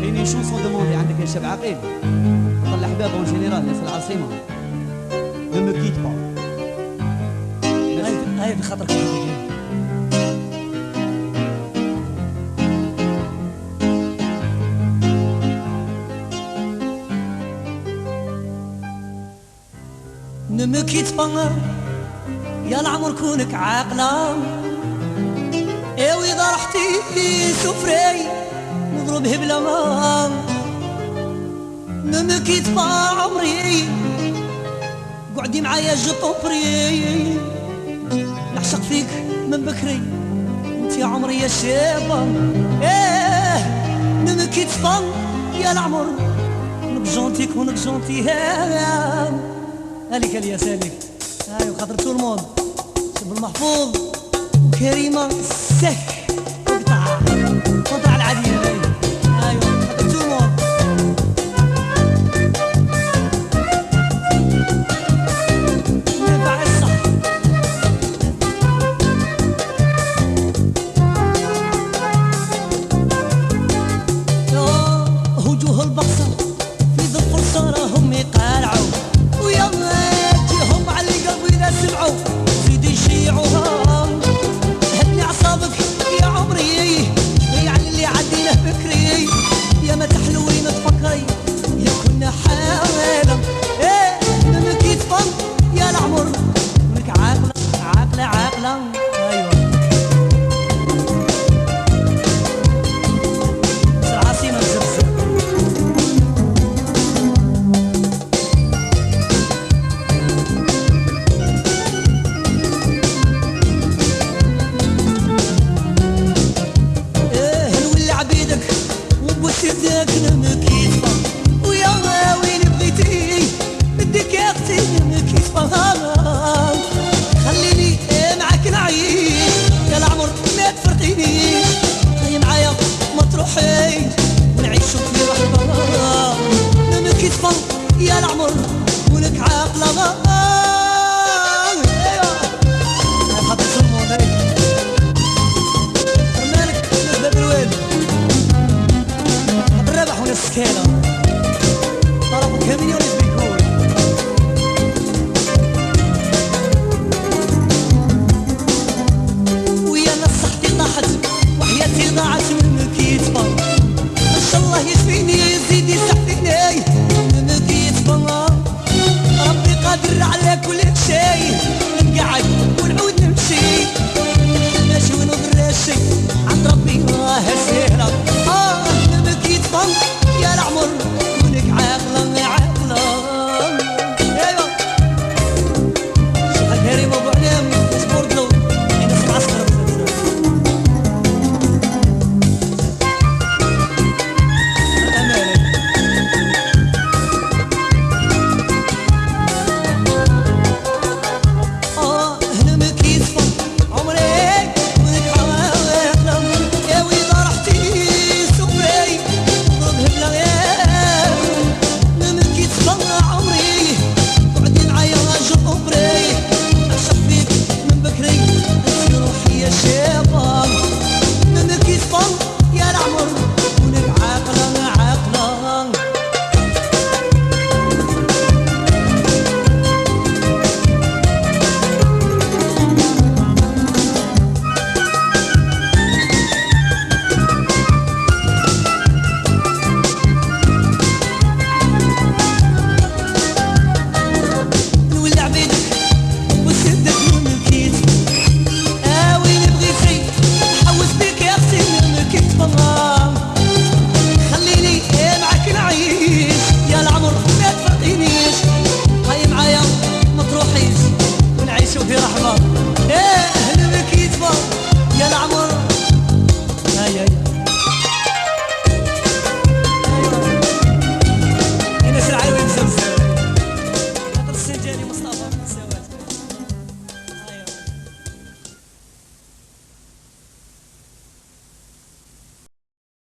كاينين شونسون دوموندي عندك يا شاب عقيل، طلع احباب اون جينيرال ناس العاصمه. Ne me quitte pas. هاي بخاطرك يا Ne me quitte pas يا العمر كونك عاقلة، وإذا رحتي سفري نضرب هبلة ما. Ne me quitte pas عمري قعدي معايا جو طوبري، نعشق فيك من بكري انت يا عمري يا شابة. Ne me quitte pas يا العمر نك جونتيك ونك جونتي. هاليك الياس هاليك هاي وخاطر تو الموند شب المحفوظ وكريمة السك قطع العديد. ايوه خاطر تو الموند. نبع الصح وجوه البصر في ذا الفرصة راهم يقارعوا، ويا جيهم على القلب إذا سمعوا زيدوا يشيعوها. هدني أعصابك يا عمري ضيع اللي عدينا فكري، يا ما تحلوين تفكري يا كنا حالة. نمك يتفن يا العمر ولك عاقلة عاقلة عاقلة. أيوة العاصمة الزرزر. وبوسيدك نمك يتفن ويا وين بغيتي بدك يا اختي نمك يتفن. خليني معاك نعيش يا العمر ما تفرقينيش، هي معايا ما تروحيش ونعيشو في رحبة. نمك يتفن يا العمر